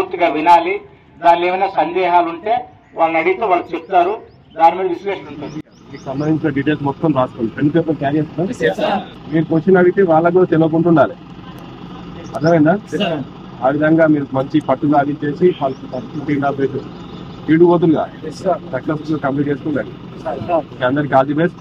పూర్తిగా వినాలి. దానిలో ఏమైనా సందేహాలు ఉంటే వాళ్ళని అడిగితే వాళ్ళు చెప్తారు. దాని మీద విశ్లేషణ ఉంటుంది. మీకు సంబంధించిన డీటెయిల్స్ మొత్తం రాసుకోండి. పెన్ పేపర్ క్యారీ చేస్తాం. మీరు క్వశ్చన్ అడిగితే వాళ్ళకు కూడా తెలియకుండా ఉండాలి. అర్థమైందా? ఆ విధంగా మీరు మంచి పట్టు సాధించేసి వీడు పోతుందిగా సక్సెస్ఫుల్ కంప్లీట్ చేసుకుంటారు. అందరికి ఆల్ ది బెస్ట్.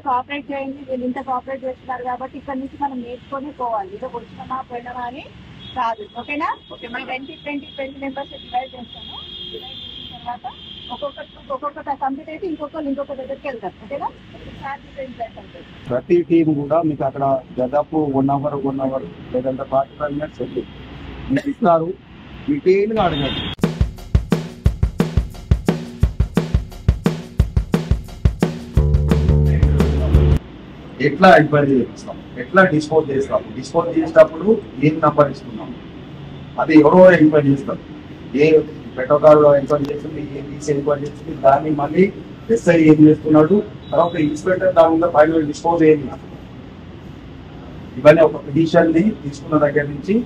కోఆపరేట్ చేయండి. వీళ్ళు ఇంత కోఆపరేట్ చేస్తున్నారు కాబట్టి ఇక్కడ నుంచి మనం నేర్చుకొని పోవాలి. ఇదో వచ్చినామా పోయినామా అని కాదు. ఓకేనా? ఓకే, మనం 20 మెంబర్స్ డివైడ్ చేస్తాము. డివైడ్ చేసిన తర్వాత ఒక్కొక్క కంప్లీట్ అయితే ఇంకొక దగ్గరికి వెళ్తారు. ఓకేనా? ప్రతి టీం కూడా మీకు అక్కడ దాదాపు 1 అవర్ లేదంటే 45 మినిట్స్ వెళ్ళి మీకు ఇస్తారు. డీటెయిల్ గా అడగండి. ఎట్లా ఎంక్వైరీ చేస్తాం, ఎట్లా డిస్పోజ్ చేస్తాము, డిస్పోజ్ చేసేటప్పుడు ఏం నంబర్ ఇస్తున్నాం, అది ఎవరో ఎంక్వైరీ చేస్తారు. ఏ పెట్రోకార్ ఎంక్వైరీ చేస్తుంది, ఏ డీసీ ఎంక్వైరీ చేస్తుంది, దాన్ని మళ్ళీ ఎస్ఐ ఏం చేస్తున్నాడు, తర్వాత ఇన్స్పెక్టర్ దాని మీద ఫైనల్ డిస్పోజ్ ఏం చేస్తుంది. ఇవన్నీ ఒక పిటిషన్ ని తీసుకున్న దగ్గర నుంచి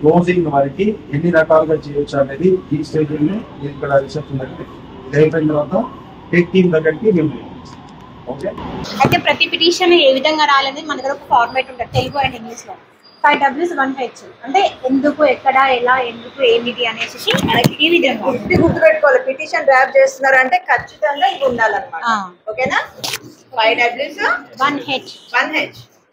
క్లోజింగ్ వరకు ఎన్ని రకాలుగా చేయొచ్చు అనేది ఈ స్టేజ్ ఇక్కడ రిసెప్ట్ ఉన్నట్టు ఇది అయిపోయిన తర్వాత టెక్ టీమ్ దగ్గరికి మేము. అయితే ప్రతి పిటిషన్ ఏ విధంగా రాయాలనేది మన దగ్గర ఒక ఫార్మాట్ ఉంటుంది, తెలుగు అండ్ ఇంగ్లీష్ లో. 5 Ws 1 H అంటే ఎందుకు, ఎక్కడ, ఎలా, ఎందుకు, ఏమిటి అనేసి మనకి ఈ విధంగా గుర్తుపెట్టుకోవాలి. పిటిషన్ డ్రాఫ్ట్ చేస్తున్నారు అంటే ఖచ్చితంగా ఇది ఉండాలన్నమాట. ఓకేనా? 5 Ws 1 H.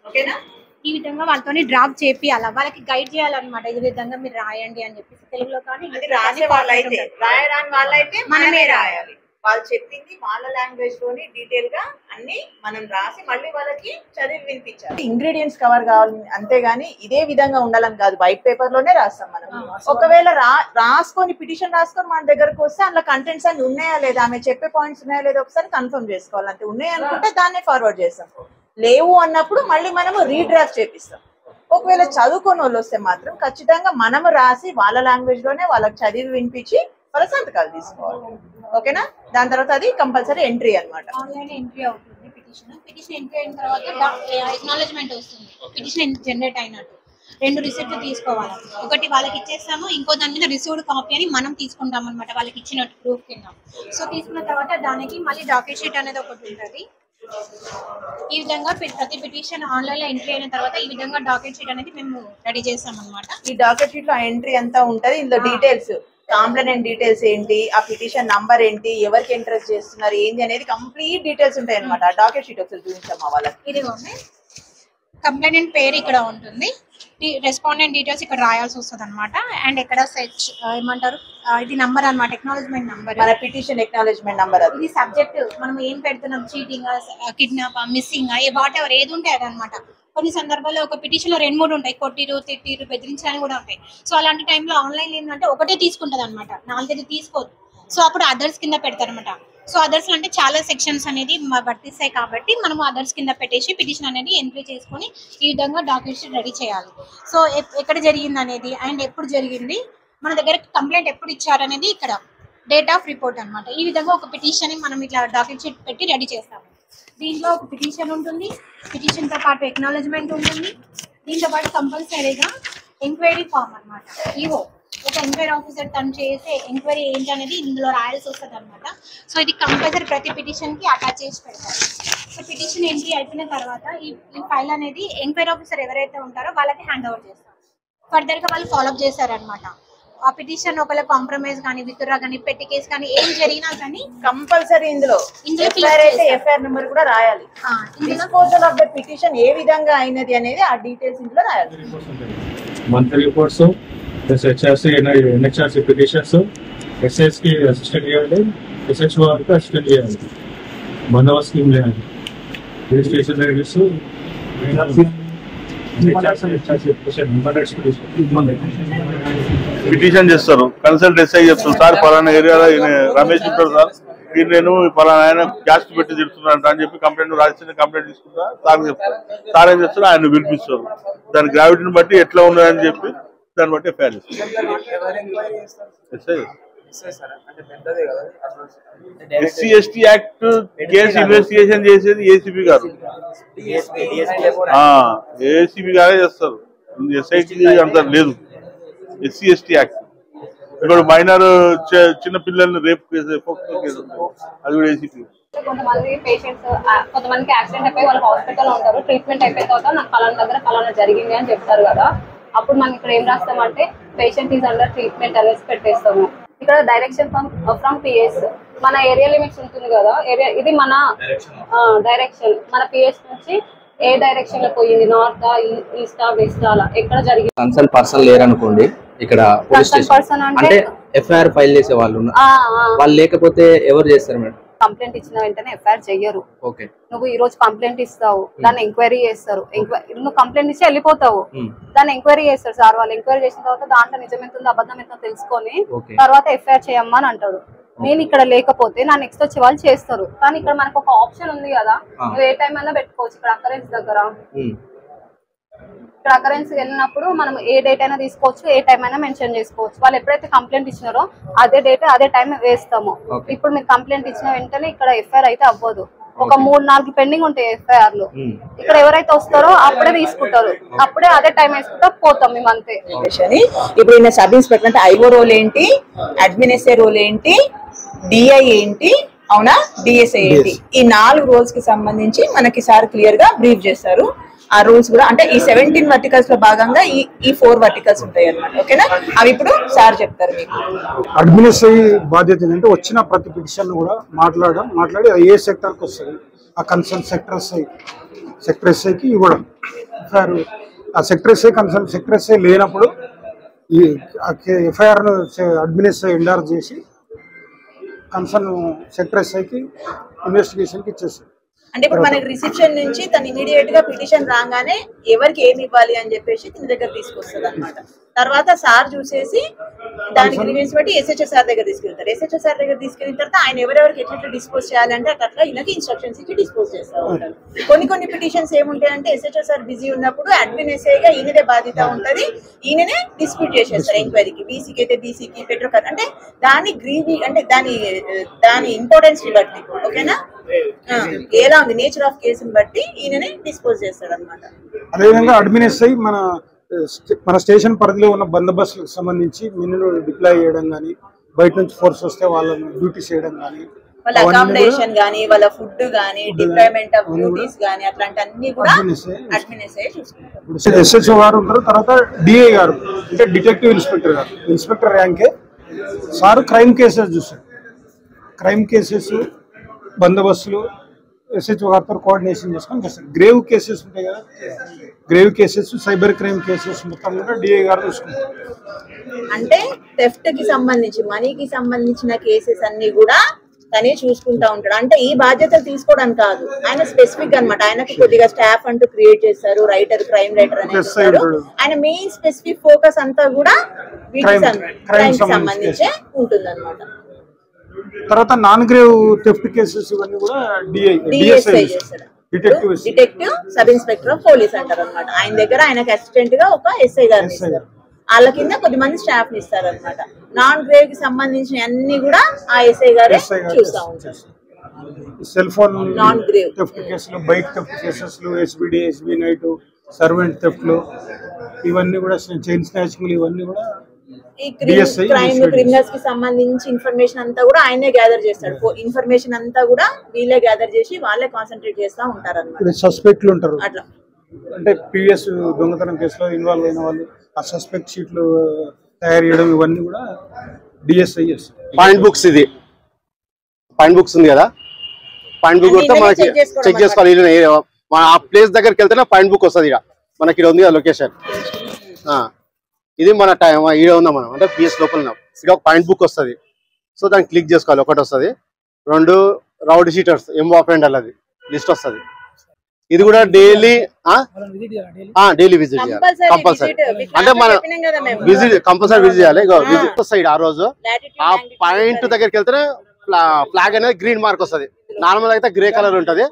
ఓకేనా? ఈ విధంగా వాళ్ళతో డ్రాఫ్ట్ చేపియాలా, వాళ్ళకి గైడ్ చేయాలన్నమాట. ఈ విధంగా మీరు రాయండి అని చెప్పేసి తెలుగులో. కానీ రాసే వాళ్ళైతే, రాయడానికి వాళ్ళైతే మనమే రాయాలి. వాళ్ళు చెప్పింది వాళ్ళ లాంగ్వేజ్ లోని డీటెయిల్ గా అన్ని మనం రాసి మళ్ళీ వాళ్ళకి చదివి వినిపించాలి. ఇంగ్రీడియంట్స్ కవర్ కావాలి, అంతేగాని ఇదే విధంగా ఉండాలని కాదు. వైట్ పేపర్ లోనే రాస్తాం మనం. ఒకవేళ రాసుకొని పిటిషన్ రాసుకొని మన దగ్గరకు వస్తే అందులో కంటెంట్స్ అన్ని ఉన్నాయా లేదా, ఆమె చెప్పే పాయింట్స్ ఉన్నాయా లేదా ఒకసారి కన్ఫర్మ్ చేసుకోవాలి. అంతే. ఉన్నాయనుకుంటే దాన్నే ఫార్వర్డ్ చేస్తాం. లేవు అన్నప్పుడు మళ్ళీ మనము రీడ్రాఫ్ట్ చేపిస్తాం. ఒకవేళ చదువుకొని వాళ్ళు వస్తే మాత్రం ఖచ్చితంగా మనము రాసి వాళ్ళ లాంగ్వేజ్ లోనే వాళ్ళకి చదివి వినిపించి వాళ్ళ సంతకాలు తీసుకోవాలి. ఓకేనా? దాని తర్వాత అది కంపల్సరీ ఎంట్రీ అన్నమాట. ఆన్లైన్ ఎంట్రీ అవుతుంది పిటిషన్ ఎంట్రీ అయిన తర్వాత ఎక్నాలజ్మెంట్ వస్తుంది. పిటిషన్ జనరేట్ అయినట్టు 2 రిసిప్ట్లు తీసుకోవాలి. ఒకటి వాళ్ళకి ఇచ్చేస్తాము, ఇంకో దాని మీద రిసీవ్డ్ కాపీ అని మనం తీసుకుంటాం అనమాట, వాళ్ళకి ఇచ్చినట్టు ప్రూఫ్ కింద. సో తీసుకున్న తర్వాత దానికి మళ్ళీ డాక్యుమెంట్ షీట్ అనేది ఒకటి ఉంటుంది. ఈ విధంగా ప్రతి పిటిషన్ ఆన్లైన్ లో ఎంట్రీ అయిన తర్వాత ఈ విధంగా డాక్యుమెంట్ షీట్ అనేది మేము రెడీ చేస్తాం అనమాట. ఈ డాక్యుమెంట్ షీట్ లో ఎంట్రీ అంతా ఉంటది. ఇందులో డీటెయిల్స్, కాంప్లైంట్ డీటెయిల్స్ ఏంటి, ఆ పిటిషన్ నంబర్ ఏంటి, ఎవరికి ఇంట్రెస్ట్ చేస్తున్నారు ఏంటి అనేది కంప్లీట్ డీటెయిల్స్ ఉంటాయి అనమాట. ఆ డాక్యుమెంట్ షీట్ ఒకసారి చూపించాము వాళ్ళకి. ఇదిగోండి, కంప్లైంట్ పేరు ఇక్కడ ఉంటుంది, రెస్పాండెంట్ డీటెయిల్స్ ఇక్కడ రాయాల్సి వస్తుంది అనమాట. అండ్ ఇక్కడ సెర్చ్ ఏమంటారు, ఇది నంబర్ అనమాట, ఎక్నాలజ్మెంట్ నంబర్, మన పిటిషన్ ఎక్నాలజ్మెంట్ నంబర్. ఇది సబ్జెక్ట్, మనం ఏం పెడుతున్నాం, cheating, kidnap, missing, what ever ఏది ఉంటే అదనమాట. కొన్ని సందర్భాల్లో ఒక పిటిషన్ లో 2-3 ఉంటాయి, కొట్టిరు, తిట్టిరు, బెదిరించడానికి కూడా ఉంటాయి. సో అలాంటి టైంలో ఆన్లైన్ ఏంటంటే ఒకటే తీసుకుంటది అనమాట, 4-5 తీసుకోదు. సో అప్పుడు అదర్స్ కింద పెడతారు అనమాట. సో అదర్స్ అంటే చాలా సెక్షన్స్ అనేది వర్తిస్తాయి కాబట్టి మనం అదర్స్ కింద పెట్టేసి పిటిషన్ అనేది ఎంట్రీ చేసుకొని ఈ విధంగా డాక్యుమెంట్స్ రెడీ చేయాలి. సో ఎక్కడ జరిగింది అనేది అండ్ ఎప్పుడు జరిగింది, మన దగ్గర కంప్లైంట్ ఎప్పుడు ఇచ్చారనేది ఇక్కడ డేట్ ఆఫ్ రిపోర్ట్ అనమాట. ఈ విధంగా ఒక పిటిషన్ మనం ఇట్లా డాక్యుమెంట్ షీట్ పెట్టి రెడీ చేస్తాము. దీంట్లో ఒక పిటిషన్ ఉంటుంది, పిటిషన్ తో పాటు ఎక్నాలజ్మెంట్ ఉంటుంది, దీంతో పాటు కంపల్సరీగా ఎంక్వైరీ ఫామ్ అనమాట. ఈవో ఒక ఎంక్వైరీ ఆఫీసర్ తను చేసే ఎంక్వైరీ ఏంటి అనేది ఇందులో రాయాల్సి వస్తుంది అనమాట. సో ఇది కంపల్సరీ ప్రతి పిటిషన్ కి అటాచ్ చేసి పెడతారు. సో పిటిషన్ ఎంట్రీ అయిపోయిన తర్వాత ఈ ఫైల్ అనేది ఎంక్వైరీ ఆఫీసర్ ఎవరైతే ఉంటారో వాళ్ళకి హ్యాండ్ ఓవర్ చేస్తారు. ఫర్దర్ గా వాళ్ళు ఫాలోఅప్ చేస్తారనమాట. ఆ పిటిషన్ ఒకవేళ కాంప్రమైజ్ కానీ, విత్డ్రా కానీ, పెట్టి కేసు కానీ ఏం జరిగినా కానీ కంపల్సరీ ఇందులో ఎఫ్ఐఆర్ నెంబర్ కూడా రాయాలి. డిస్పోజల్ ఆఫ్ ద పిటిషన్ ఏ విధంగా అయినది అనేది ఆ డీటెయిల్స్ ఇందులో రాయాలి. Monthly reports, HRC, NHRC petitions, SS కి అసిస్టెంట్ చేయాలి, ఎస్హెచ్ వారికి అసిస్టెంట్ చేయాలి, మనవ స్కీమ్ చేయాలి, రిజిస్ట్రేషన్ రివ్యూస్, పిటిషన్ చేస్తారు, కన్సల్ట్ ఎస్ఐ చెప్తారు, సార్ పలానా ఏరియాలో రమేష్ ఉంటారు సార్, మీరు నేను పలానా ఆయన క్యాస్ట్ పెట్టి తిడుతున్నాను అని చెప్పి కంప్లైంట్ రాసి కంప్లైంట్ తీసుకుంటా సార్ చెప్తారు. సార్ ఏం చేస్తారు, ఆయన పిలిపిస్తారు, దాని గ్రావిటీని బట్టి ఎట్లా ఉన్నదని చెప్పి దాన్ని బట్టి ఎఫ్ఐఆర్ ఇస్తారు. SC ST act case investigation చేసేది ఏసీపీ గారు, ఏసీపీ గారే చేస్తారు, ఎస్ఐకి అంత లేదు. ఎస్సీ ఎస్టీ యాక్ట్ ఇప్పుడు మైనర్ చిన్న పిల్లల్ని రేపు కేసు అది కూడా ఏసీపీ. కొంతమంది పేషెంట్స్ కొంతమందికి యాక్సిడెంట్ అయిపోయి వాళ్ళు హాస్పిటల్ లో ఉంటారు, ట్రీట్మెంట్ అయిపోయిన తర్వాత నాకు పలానా దగ్గర పలానా జరిగింది అని చెప్తారు కదా, అప్పుడు మనం ఇక్కడ ఏం రాస్తామంటే పేషెంట్ ఈజ్ అండర్ ట్రీట్మెంట్ అనేసి పెట్టేస్తాము. ఇక్కడ డైరెక్షన్ ఫ్రమ్ పిఎస్ మన ఏరియా లిమిట్స్ ఉంటుంది కదా, ఏరియా ఇది మన డైరెక్షన్, మన పిఎస్ నుంచి ఏ డైరెక్షన్ లో పోయింది, నార్త్ ఈస్ట్ వెస్ట్ అలా ఎక్కడ జరిగింది. కన్సల్ట్ పర్సన్ లేరనుకోండి ఇక్కడ పోలీస్ స్టేషన్ అంటే ఎఫ్ఐఆర్ ఫైల్ చేసే వాళ్ళు వాళ్ళు లేకపోతే ఎవరు చేస్తారు మేడం? కంప్లైంట్ ఇచ్చిన వెంటనే ఎఫ్ఐఆర్ చెయ్యరు. నువ్వు ఈ రోజు కంప్లైంట్ ఇస్తావు, దాన్ని ఎంక్వైరీ చేస్తారు, నువ్వు కంప్లైంట్ ఇచ్చి వెళ్ళిపోతావు, దాన్ని ఎంక్వైరీ చేస్తారు సార్ వాళ్ళు. ఎంక్వైరీ చేసిన తర్వాత దాంట్లో నిజం ఎంత ఉందో అబద్ధం ఎంత తెలుసుకొని తర్వాత ఎఫ్ఐఆర్ చేయమ్మా అని అంటాడు. నేను ఇక్కడ లేకపోతే నా నెక్స్ట్ వచ్చే వాళ్ళు చేస్తారు, కానీ ఇక్కడ మనకు ఒక ఆప్షన్ ఉంది కదా, నువ్వు ఏ టైం అయినా పెట్టుకోవచ్చు. ఇక్కడ అకరెన్స్ దగ్గర ఇక్కడ అకరెన్స్ వెళ్ళినప్పుడు మనం ఏ డేట్ అయినా తీసుకోవచ్చు, ఏ టైం అయినా మెన్షన్ చేసుకోవచ్చు. వాళ్ళు ఎప్పుడైతే కంప్లైంట్ ఇచ్చినారో అదే డేట్ అదే టైం వేస్తాము. ఇప్పుడు మీరు కంప్లైంట్ ఇచ్చిన వెంటనే ఇక్కడ ఎఫ్ఐఆర్ అయితే అవ్వదు, ఒక 3-4 పెండింగ్ ఉంటాయి ఎఫ్ఐఆర్లు. ఇక్కడ ఎవరైతే వస్తారో అప్పుడే తీసుకుంటారు, అప్పుడే అదే టైం వేసుకుంటా పోతాం మేము అంతే. ఇప్పుడు ఈయన సబ్ ఇన్స్పెక్టర్ అంటే ఐఓ రోల్ ఏంటి, అడ్మినిస్ట్రేటివ్ రోల్ ఏంటి, డిఐ ఏంటి, అవునా, డిఎస్ఐ ఏంటి, ఈ 4 రోల్స్ కి సంబంధించి మనకి సార్ క్లియర్ గా బ్రీఫ్ చేస్తారు. ఆ రూల్స్ కూడా అంటే ఈ 17 వర్టికల్స్ లో భాగంగా ఈ 4 వర్టికల్స్ ఉంటాయి అన్నమాట. ఓకేనా, అవి ఇప్పుడు సార్ చెప్తారు మీకు. అడ్మినిస్ట్రేటివ్ బాధ్యత ఏంటంటే వచ్చిన ప్రతి పిటిషన్ కూడా మాట్లాడి ఏ సెక్టర్ కి వస్తుంది ఆ కన్సర్న్ సెక్టర్ ఎస్ఐకి ఇవ్వడం. ఆ sector SI concern sector SI లేనప్పుడు ఈ ఎఫ్ఐఆర్ ను అడ్మినిస్ట్రేటివ్ ఎండార్జ్ చేసి కన్సర్న్ సెక్టర్ ఎస్ఐకి ఇన్వెస్టిగేషన్ కి ఇచ్చేస్తారు. అంటే ఇప్పుడు మనకి రిసెప్షన్ నుంచి తను ఇమీడియట్ గా పిటిషన్ రాగానే ఎవరికి ఏమి ఇవ్వాలి అని చెప్పేసి తన దగ్గర తీసుకొస్తుంది అనమాట. తర్వాత సార్ చూసేసి దాని గ్రీవెన్స్ బట్టి ఎస్హెచ్ఓ సార్ దగ్గర తీసుకెళ్తారు. ఎస్హెచ్ఓ సార్ దగ్గర తీసుకెళ్ళిన తర్వాత ఆయన ఎవరెవరికి ఎట్లా డిస్పోజ్ చేయాలంటే అట్లా ఈయనకి ఇన్స్ట్రక్షన్స్ ఇచ్చి డిస్పోజ్ చేస్తూ ఉంటారు. కొన్ని పిటిషన్స్ ఏముంటాయంటే ఎస్హెచ్ఓ సార్ బిజీ ఉన్నప్పుడు అడ్మిన్ ఎస్ఐగా ఈయనదే బాధ్యత ఉంటది, ఈయననే డిస్ప్యూట్ చేసేస్తారు ఎంక్వైరీకి. బీసీకి అయితే బీసీకి, పెట్రోకర్ అంటే దాని అంటే దాని ఇంపార్టెన్స్ ని బట్టి, ఓకేనా, ఎలా ఉంది నేచర్ ఆఫ్ కేసుని బట్టి ఈయననే డిస్పోజ్ చేస్తాడు అనమాట. అదేవిధంగా అడ్మిన్ ఎస్ఐ మన స్టేషన్ పరిధిలో ఉన్న బందోబస్తులకు సంబంధించి మిన్ను డిప్లాయ్ చేయడం కానీ, బయట నుంచి ఫోర్స్ వస్తే వాళ్ళని డ్యూటీస్ చేయడం కానీ, వాళ్ళ అకామిడేషన్ గానీ, వాళ్ళ ఫుడ్ గానీ, డిప్లాయ్మెంట్ ఆఫ్ డ్యూటీస్ గానీ అట్లాంటి అన్ని కూడా అడ్మిన్ ఎస్ఐ చూసుకుంటారు. ఎస్హెచ్ఓ గారు ఉంటారు, తర్వాత డిఐ గారు అంటే డిటెక్టివ్ ఇన్స్పెక్టర్ గారు, ఇన్స్పెక్టర్ ర్యాంకే సార్ క్రైమ్ కేసెస్ చూస్తారు. క్రైమ్ కేసెస్ బందోబస్తులు ఎస్హెచ్ఓ గారితో కోఆర్డినేషన్ చేసుకొని చేస్తారు. గ్రేవ్ కేసెస్ ఉంటాయి కదా, grave cases, cyber crime cases మొత్తం కూడా డిఐ గారు చూసుకుంటారు. అంటే థెఫ్ట్ కి సంబంధించి, మనీకి సంబంధించిన కేసెస్ అన్ని కూడా తనే చూసుకుంటా ఉంటాడు. అంటే ఈ బాధ్యతలు తీసుకోవడానికి కాదు, ఆయన స్పెసిఫిక్ అన్నమాట. ఆయనకి కొద్దిగా స్టాఫ్ అంటూ క్రియేట్ చేస్తారు, రైటర్, క్రైమ్ రైటర్ అనేది. ఆయన మెయిన్ స్పెసిఫిక్ ఫోకస్ అంతా కూడా క్రైమ్ కి సంబంధించే ఉంటుంది అనమాట. తర్వాత నాన్ గ్రేవ్ థెఫ్ట్ కేసెస్ ఇవన్నీ కూడా DSI detective sub inspector of police అంటారు అనమాట. ఆయన దగ్గర ఆయనకు అసిస్టెంట్ గా ఒక ఎస్ఐ గారిని ఇస్తారు, వాళ్ళ కింద కొద్దిమంది స్టాఫ్ ని ఇస్తారు అనమాట. నాన్ గ్రేవ్ కి సంబంధించిన అన్ని కూడా ఆ ఎస్ఐ గారే చూస్తా ఉంటారు. Cell phone non grave theft కేసులు, bike theft cases, SBD, SB night, servant థెఫ్ట్లు, ఇవన్నీ కూడా చైన్ స్నాచింగ్లు, ఇవన్నీ కూడా ఈ క్రైమ్ క్రిమినల్స్ కి సంబంధించి ఇన్ఫర్మేషన్ అంతా కూడా ఆయనే గ్యాదర్ చేస్తాడు. ఇన్ఫర్మేషన్ అంతా కూడా వీళ్ళే గ్యాదర్ చేసి వాళ్ళే కాన్సన్ట్రేట్ చేస్తా ఉంటారు అన్నమాట. సస్పెక్ట్లు ఉంటారు అట్లా, అంటే ప్రీవియస్ దొంగతనం కేసులో ఇన్వాల్వ్ అయిన వాళ్ళు ఆ సస్పెక్ట్ షీట్లు తయారు చేయడం, ఇవన్నీ కూడా డిఎస్ఐ చేస్తారు. పాయింట్ బుక్స్, ఇది పాయింట్ బుక్స్ ఉంది కదా, పాయింట్ బుక్ వస్తే మనకి చెక్ చేసుకోవాలి. మన ఆ ప్లేస్ దగ్గరికి వెళ్తేనే పాయింట్ బుక్ వస్తుంది. ఇక్కడ మనకి ఇక్కడ ఉంది కదా లొకేషన్, ఇది మన టైం ఈడ ఉందా మనం అంటే పిఎస్ లోపల ఒక పాయింట్ బుక్ వస్తుంది. సో దాన్ని క్లిక్ చేసుకోవాలి, ఒకటి వస్తుంది. 2 రౌడ్ షీటర్స్ ఎంఓ అఫెండర్లు అది లిస్ట్ వస్తుంది. ఇది కూడా డైలీ డైలీ విజిట్ చేయాలి కంపల్సరీ. అంటే మనం విజిట్ కంపల్సరీ విజిట్ చేయాలి. విజిట్ సైడ్ ఆ రోజు ఆ పాయింట్ దగ్గరికి వెళ్తేనే ఫ్లాగ్ అనేది గ్రీన్ మార్క్ వస్తుంది. నార్మల్ అయితే గ్రే కలర్ ఉంటది.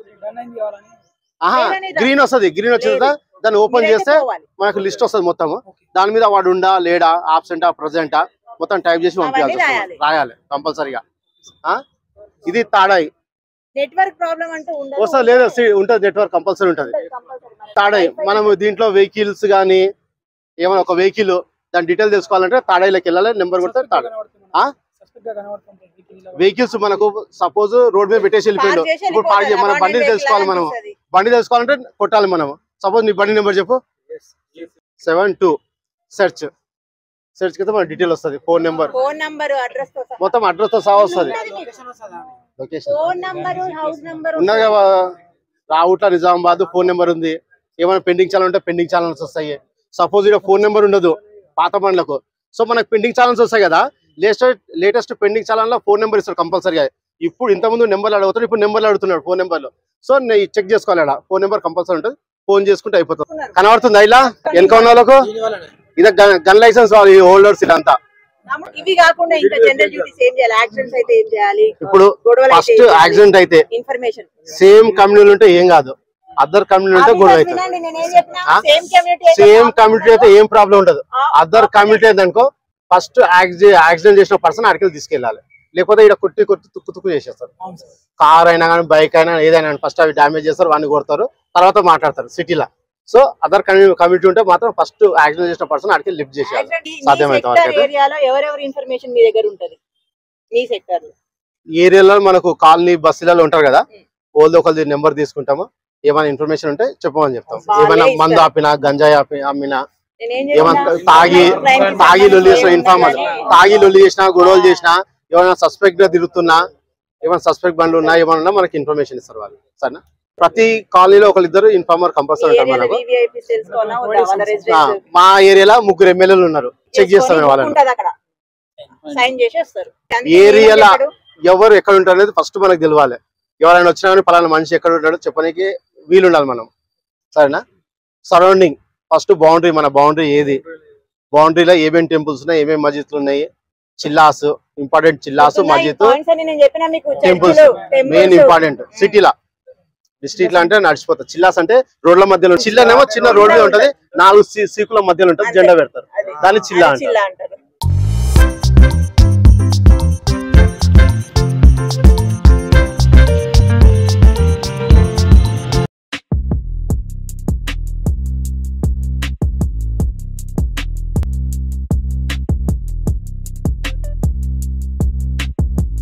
గ్రీన్ వస్తుంది. గ్రీన్ వచ్చిన దాన్ని ఓపెన్ చేస్తే మనకు లిస్ట్ వస్తుంది మొత్తం. దాని మీద వాడు ఉండా లేడా ఆబ్సెంటా ప్రెసెంటా మొత్తం టైప్ చేసి పంపించాల్సి వస్తుంది. రాయాలి కంపల్సరీగా. ఇది తాడాయి నెట్వర్క్ ప్రాబ్లం అంటూ వస్తుంది లేదా ఉంటుంది. నెట్వర్క్ కంపల్సరీ ఉంటుంది. తాడాయి మనం దీంట్లో వెహికల్స్ కానీ ఏమైనా ఒక వెహికల్ దాని డీటెయిల్ తెలుసుకోవాలంటే తాడాయిలోకి వెళ్ళాలి. నెంబర్ కొడితే తాడా వెహికల్స్ మనకు సపోజ్ రోడ్ మీద పెట్టేసి వెళ్ళిపోయాడు. ఇప్పుడు మన బండి తెలుసుకోవాలి. మనం బండి తెలుసుకోవాలంటే కొట్టాలి. మనం సపోజ్ నీ బండి నెంబర్ చెప్పు. 72 సెర్చ్ కింద మన డీటెయిల్ వస్తుంది. ఫోన్ నెంబర్ మొత్తం అడ్రస్ తో సహా వస్తుంది. ఉన్నది రావుట్ల నిజామాబాద్ ఫోన్ నెంబర్ ఉంది. ఏమైనా పెండింగ్ ఛానల్ ఉంటే పెండింగ్ ఛానల్స్ వస్తాయి. సపోజ్ ఇక్కడ ఫోన్ నెంబర్ ఉండదు పాత బండ్లకు. సో మనకు పెండింగ్ ఛానల్స్ వస్తాయి కదా. లేటెస్ట్ పెండింగ్ ఛానల్ లో ఫోన్ నెంబర్ ఇస్తారు కంపల్సరీగా. ఇప్పుడు ఇంతకుముందు నెంబర్లు అడుగుతాడు, ఇప్పుడు నెంబర్లు అడుగుతున్నాడు ఫోన్ నెంబర్లు. సో నేను చెక్ చేసుకోవాలి. ఫోన్ నెంబర్ కంపల్సరీ ఉంటుంది. ఫోన్ చేసుకుంటే అయిపోతుంది. కనబడుతుంది ఇలా వెనక ఉన్న వాళ్ళకు. ఇది గన్ లైసెన్స్ వాళ్ళు హోల్డర్స్ ఇదంతా. ఇవి కాకుండా ఇంకా జనరల్ డ్యూటీస్ ఏం చేయాలి? యాక్సిడెంట్స్ అయితే ఏం చేయాలి? ఇప్పుడు ఫస్ట్ యాక్సిడెంట్ అయితే ఇన్ఫర్మేషన్ సేమ్ కమ్యూనిటీ ఉంటే ఏం కాదు. అదర్ కమ్యూనిటీ ఉంటే గొడవ అవుతుంది. సేమ్ కమ్యూనిటీ అయితే ఏం ప్రాబ్లం ఉండదు. అదర్ కమ్యూనిటీ ఏంటనుకో ఫస్ట్ యాక్సిడెంట్ చేసిన పర్సన్ అక్కడికి తీసుకెళ్ళాలి. లేకపోతే ఇక్కడ కొట్టి తుక్కు చేసేస్తారు. కార్ అయినా కానీ బైక్ అయినా ఏదైనా ఫస్ట్ అవి డ్యామేజ్ చేస్తారు, వాడిని కొడతారు, తర్వాత మాట్లాడతారు సిటీలో. సో అదర్ కమ్యూనిటీ ఉంటే మాత్రం ఫస్ట్ యాక్సిడెంట్ చేసిన పర్సన్ అక్కడికి లిఫ్ట్ చేసేయాలి సాధ్యమైతే. ఏరియాలో మనకు కాలనీ బస్సులలో ఉంటారు కదా, వాళ్ళది ఒకరిది నెంబర్ తీసుకుంటాము. ఏమైనా ఇన్ఫర్మేషన్ ఉంటే చెప్పమని చెప్తాం. ఏమైనా మందు ఆపినా గంజాయి అమ్మినా ఏమైనా తాగి లొల్లి చేసిన ఇన్ఫార్మర్ తాగి లొల్లి చేసినా గొడవలు చేసినా ఏమైనా సస్పెక్ట్ గా తిరుగుతున్నా ఏమైనా సస్పెక్ట్ బండ్లు ఉన్నా ఏమైనా మనకి ఇన్ఫర్మేషన్ ఇస్తారు వాళ్ళు. సరేనా? ప్రతి కాలనీలో ఒకరిద్దరు ఇన్ఫార్మర్ కంపల్సరీ ఉంటారు. మనకు మా ఏరియాలో 3 ఎమ్మెల్యేలు ఉన్నారు. చెక్ చేస్తాం వాళ్ళని. ఏరియాలో ఎవరు ఎక్కడ ఉంటారు అనేది ఫస్ట్ మనకు తెలియాలి. ఎవరైనా వచ్చినా కానీ పలానా మనిషి ఎక్కడ ఉంటాడో చెప్పడానికి వీలుండాలి మనం. సరేనా? సరౌండింగ్ ఫస్ట్ బౌండరీ, మన బౌండరీ ఏది, బౌండరీలో ఏమేమి టెంపుల్స్ ఉన్నాయి, ఏమేమి మస్జిద్లు ఉన్నాయి, చిల్లాస్ ఇంపార్టెంట్, చిల్లాస్ మస్జిద్ టెంపుల్స్ మెయిన్ ఇంపార్టెంట్. సిటీలో డిస్ట్రిక్ట్ లో అంటే నడిచిపోతారు. చిల్లాస్ అంటే రోడ్ల మధ్యలో, చిల్లనేమో చిన్న రోడ్ మీద ఉంటది, 4 సీకుల మధ్యలో ఉంటది, జెండా పెడతారు, దాన్ని చిల్లా అంటారు.